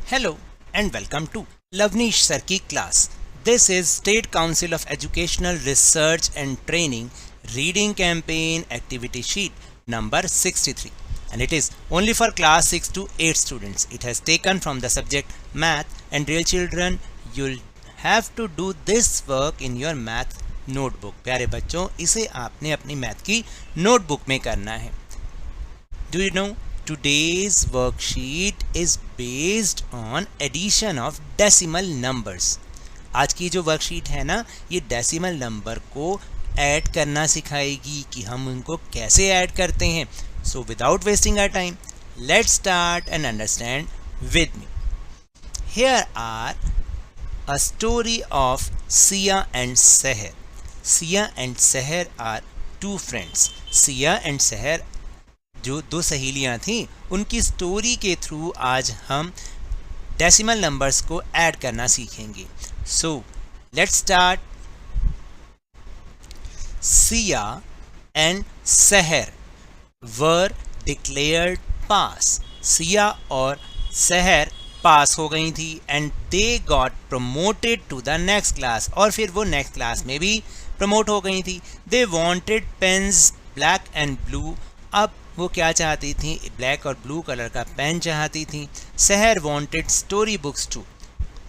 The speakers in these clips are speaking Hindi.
Hello and welcome to Lavnish Sir की class. This is State Council of Educational Research and Training Reading Campaign Activity Sheet number 63 and it is only for class 6 to 8 students. It has taken from the subject Math and dear children, you'll have to do this work in your math notebook. प्यारे बच्चों, इसे आपने अपनी मैथ की नोटबुक में करना है. Do you know? Today's worksheet is based on addition of decimal numbers. आज की जो वर्कशीट है ना, ये डेसिमल नंबर को ऐड करना सिखाएगी कि हम उनको कैसे ऐड करते हैं. So without wasting our time, let's start and understand with me. Here are a story of Sia and Seher. Sia and Seher are two friends. Sia and Seher जो दो सहेलियां थीं, उनकी स्टोरी के थ्रू आज हम डेसिमल नंबर्स को ऐड करना सीखेंगे. So let's start. Siya and सहर वर डिक्लेयर्ड पास. सिया और सहर पास हो गई थी and they got promoted to the next class. और फिर वो नेक्स्ट क्लास में भी प्रमोट हो गई थी. They wanted pens black and blue. अब वो क्या चाहती थी? ब्लैक और ब्लू कलर का पेन चाहती थी. सहर वांटेड स्टोरी बुक्स टू.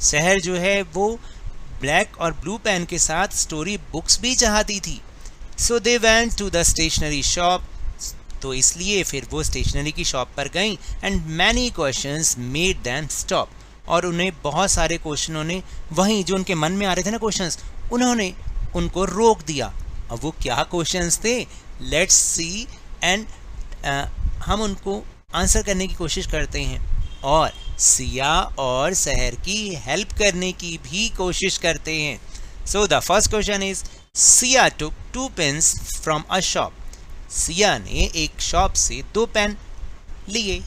सहर जो है वो ब्लैक और ब्लू पेन के साथ स्टोरी बुक्स भी चाहती थी. So they went to the stationery shop. तो इसलिए फिर वो स्टेशनरी की शॉप पर गई and many questions made them stop. और उन्हें बहुत सारे क्वेश्चनों ने वहीं जो उनके मन में आ रहे थे ना क्वेश्चंस, उन्होंने उनको रोक दिया. अब वो क्या क्वेश्चंस थे? लेट्स सी एंड हम उनको आंसर करने की कोशिश करते हैं और सिया और सहर की हेल्प करने की भी कोशिश करते हैं. So the first question is, Siya took 2 pens from a shop. Siya ने एक शॉप से 2 पेन लिए.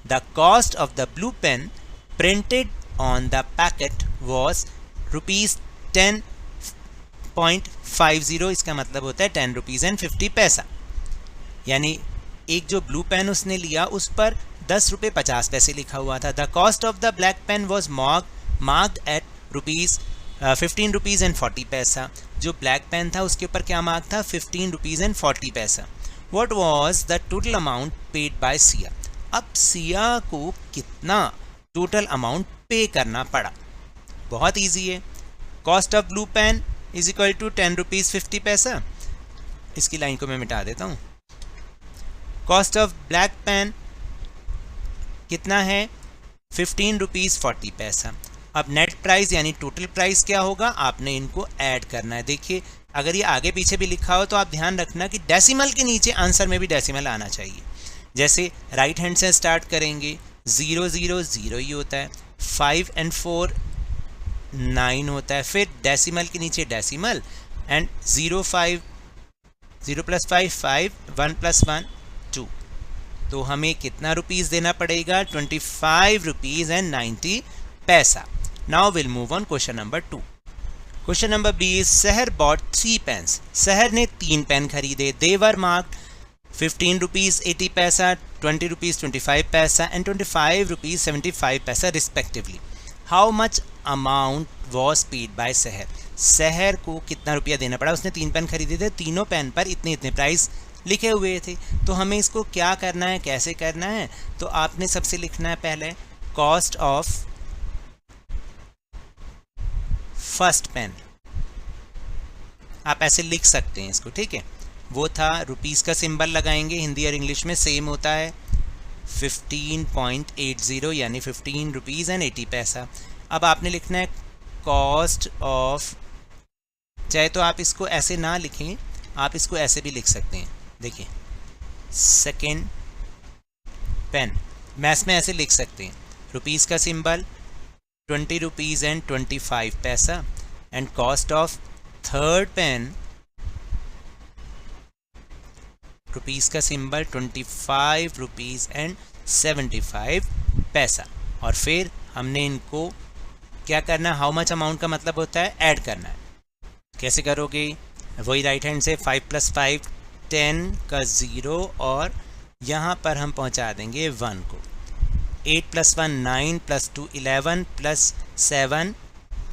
The cost of the blue pen printed on the packet was ₹10.50. इसका मतलब होता है 10 रुपीज़ एंड 50 पैसा. यानी एक जो ब्लू पेन उसने लिया उस पर 10 रुपये 50 पैसे लिखा हुआ था. The cost of the black pen was marked at ₹15 rupees and 40 paisa. जो ब्लैक पेन था उसके ऊपर क्या मार्क था? 15 रुपीज़ एंड 40 पैसा. What was the total amount paid by Siya. अब सिया को कितना टोटल अमाउंट पे करना पड़ा? बहुत ईजी है. Cost of blue pen is equal to 10 rupees 50 paisa. इसकी लाइन को मैं मिटा देता हूँ. कॉस्ट ऑफ ब्लैक पेन कितना है? 15 रुपीज़ 40 पैसा. अब नेट प्राइस यानी टोटल प्राइस क्या होगा? आपने इनको ऐड करना है. देखिए, अगर ये आगे पीछे भी लिखा हो तो आप ध्यान रखना कि डेसिमल के नीचे आंसर में भी डेसिमल आना चाहिए. जैसे राइट हैंड से स्टार्ट करेंगे, 0 0 0 ही होता है. 5 and 4 9 होता है. फिर डेसिमल के नीचे डेसिमल एंड 0 + 5 5, 1 + 1 2. तो हमें कितना रुपीज़ देना पड़ेगा? 25 rupees and 90 paisa. Now will move on question number 2. Question number B is, Sahar bought 3 pens. Sahar ने 3 पेन खरीदे. दे वर मार्क्ड 15 रुपीज़ 80 पैसा, 20 रुपीज़ 25 पैसा एंड 25 रुपीज़ 75 पैसा respectively. How much amount was paid by सहर. सहर को कितना रुपया देना पड़ा? उसने 3 पेन खरीदे थे. तीनों पेन पर इतने इतने प्राइस लिखे हुए थे. तो हमें इसको क्या करना है, कैसे करना है? तो आपने सबसे लिखना है पहले कॉस्ट ऑफ फर्स्ट पेन. आप ऐसे लिख सकते हैं इसको, ठीक है. वो था रुपीज़ का सिंबल लगाएंगे, हिंदी और इंग्लिश में सेम होता है. 15.80 यानी 15 रुपीज़ एंड 80 पैसा. अब आपने लिखना है कॉस्ट ऑफ, चाहे तो आप इसको ऐसे ना लिखें, आप इसको ऐसे भी लिख सकते हैं. देखिए, सेकेंड पेन मैथ्स में ऐसे लिख सकते हैं. रुपीज़ का symbol 20 rupees and 25 paisa and cost of third pen rupees का सिंबल 25 रुपीज़ एंड 75 पैसा. और फिर हमने इनको क्या करना है? हाउ मच अमाउंट का मतलब होता है ऐड करना है. कैसे करोगे? वही राइट हैंड से 5 + 5 10 का 0 और यहाँ पर हम पहुँचा देंगे 1 को. 8 + 1 9 + 2 11 + 7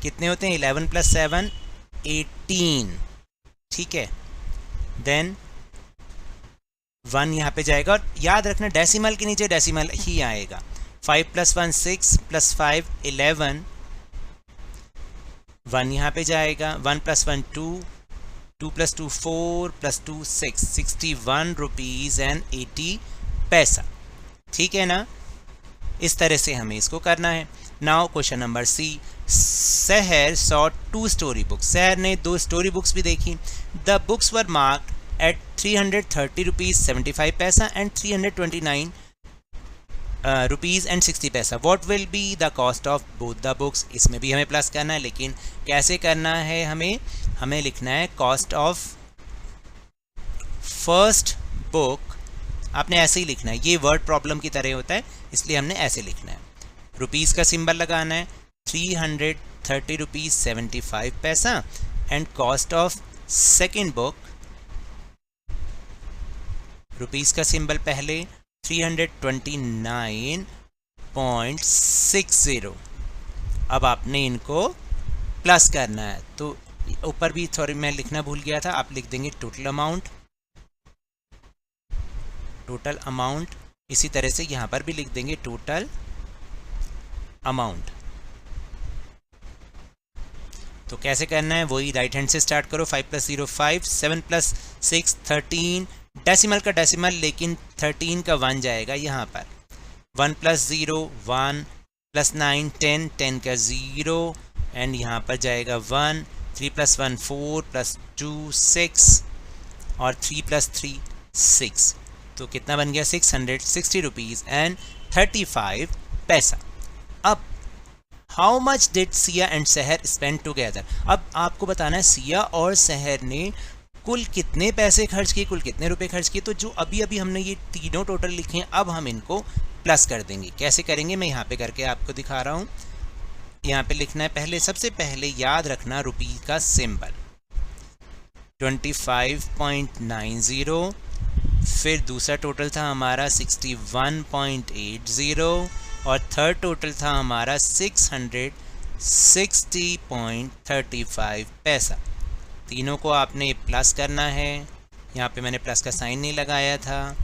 कितने होते हैं? 11 + 7 18, ठीक है। देन 1 यहाँ पे जाएगा, और याद रखना डेसिमल के नीचे डेसिमल ही आएगा। 5 + 1 6 + 5 11, 1 यहाँ पे जाएगा। 1 + 1 2, 2 + 2 4 + 2 6, 61 रुपीज़ एंड 80 पैसा, ठीक है ना। इस तरह से हमें इसको करना है। नाउ क्वेश्चन नंबर सी, सहर सॉ 2 स्टोरी बुक्स। सहर ने 2 स्टोरी बुक्स भी देखी। The books were marked at 330 rupees 75 paisa and 329 rupees and 60 paisa. What will be the cost of both the books. इसमें भी हमें प्लस करना है, लेकिन कैसे करना है? हमें लिखना है कॉस्ट ऑफ फर्स्ट बुक। आपने ऐसे ही लिखना है, ये वर्ड प्रॉब्लम की तरह होता है, इसलिए हमने ऐसे लिखना है। रुपीज़ का सिंबल लगाना है, 330 rupees 75 paisa and cost of second book, rupees का सिंबल पहले 329.60। अब आपने इनको प्लस करना है, तो ऊपर भी सॉरी मैं लिखना भूल गया था, आप लिख देंगे टोटल अमाउंट। इसी तरह से यहाँ पर भी लिख देंगे टोटल अमाउंट। तो कैसे करना है? वही राइट हैंड से स्टार्ट करो। 5 + 0 5, 7 + 6 13, डेसिमल का डेसिमल, लेकिन 13 का 1 जाएगा यहाँ पर। 1 + 0 1 + 9 10, 10 का 0 एंड यहाँ पर जाएगा 1। 3 + 1 4 + 2 6 और 3 + 3 6, तो कितना बन गया? 660 रुपीज़ एंड 35 पैसा। अब how much did Siya and सहर स्पेंड टुगेदर। अब आपको बताना है सिया और सहर ने कुल कितने पैसे खर्च किए, कुल कितने रुपए खर्च किए। तो जो अभी हमने ये तीनों टोटल लिखे हैं, अब हम इनको प्लस कर देंगे। कैसे करेंगे मैं यहाँ पे करके आपको दिखा रहा हूँ। यहाँ पे लिखना है सबसे पहले याद रखना रुपी का सिंबल 25.90, फिर दूसरा टोटल था हमारा 61.80 और थर्ड टोटल था हमारा 660.35 पैसा। तीनों को आपने प्लस करना है। यहाँ पे मैंने प्लस का साइन नहीं लगाया था।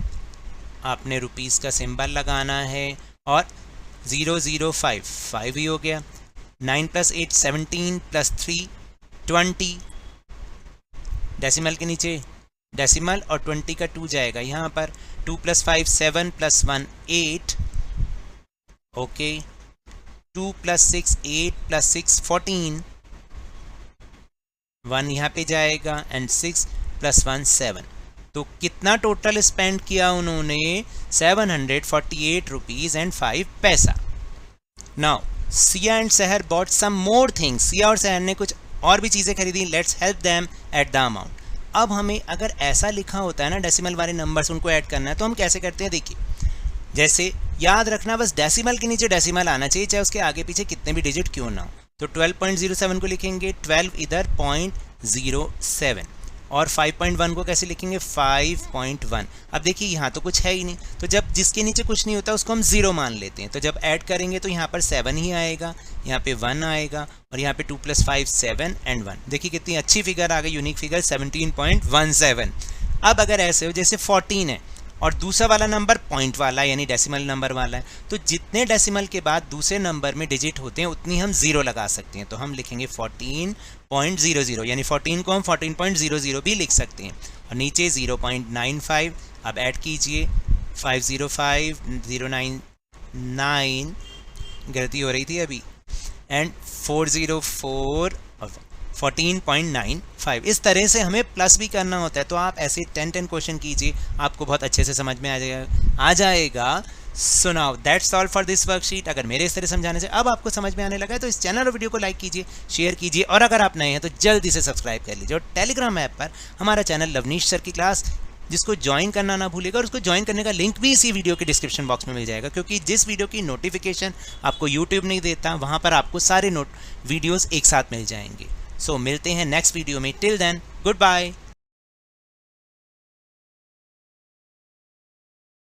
आपने रुपीज़ का सिंबल लगाना है और 005 5 ही हो गया। 9 + 8 17 + 3 20, डेसिमल के नीचे डेसिमल और 20 का 2 जाएगा यहाँ पर। 2 + 5 7 + 1 8, ओके। 2 + 6 8 + 6 14, 1 यहाँ पे जाएगा एंड 6 + 1 7। तो कितना टोटल स्पेंड किया उन्होंने? 748 rupees and 5 paisa. Now Siya and Sahar bought some more things. Siya और सहर ने कुछ और भी चीज़ें खरीदी। Let's help them at the amount. अब हमें अगर ऐसा लिखा होता है ना डेसिमल वाले नंबर्स, उनको ऐड करना है, तो हम कैसे करते हैं? देखिए, जैसे याद रखना बस डेसिमल के नीचे डेसिमल आना चाहिए, चाहे उसके आगे पीछे कितने भी डिजिट क्यों ना हो। तो 12.07 को लिखेंगे 12 इधर 0.07 और 5.1 को कैसे लिखेंगे? 5.1। अब देखिए यहाँ तो कुछ है ही नहीं, तो जब जिसके नीचे कुछ नहीं होता उसको हम 0 मान लेते हैं। तो जब ऐड करेंगे तो यहाँ पर 7 ही आएगा, यहाँ पे 1 आएगा और यहाँ पे 2 + 5 7 एंड 1। देखिए कितनी अच्छी फिगर आ गई, यूनिक फिगर 17.17। अब अगर ऐसे हो जैसे 14 है और दूसरा वाला नंबर पॉइंट वाला यानी डेसिमल नंबर वाला है, तो जितने डेसिमल के बाद दूसरे नंबर में डिजिट होते हैं उतनी हम 0 लगा सकते हैं। तो हम लिखेंगे 14.00, यानी 14 को हम 14.00 भी लिख सकते हैं। और नीचे 0.95। अब ऐड कीजिए 505 099, गलती हो रही थी अभी, एंड 404 और 14.95। इस तरह से हमें प्लस भी करना होता है। तो आप ऐसे 10 क्वेश्चन कीजिए, आपको बहुत अच्छे से समझ में आ जाएगा। So now that's all for this worksheet. अगर मेरे इस तरह समझाने से अब आपको समझ में आने लगा है तो इस चैनल और वीडियो को लाइक कीजिए, शेयर कीजिए और अगर आप नए हैं तो जल्दी से सब्सक्राइब कर लीजिए। और टेलीग्राम ऐप पर हमारा चैनल लवनीश सर की क्लास, जिसको ज्वाइन करना ना भूलिएगा, और उसको ज्वाइन करने का लिंक भी इसी वीडियो के डिस्क्रिप्शन बॉक्स में मिल जाएगा, क्योंकि जिस वीडियो की नोटिफिकेशन आपको यूट्यूब नहीं देता वहाँ पर आपको सारे वीडियोज़ एक साथ मिल जाएंगे। सो मिलते हैं नेक्स्ट वीडियो में। Till then good bye.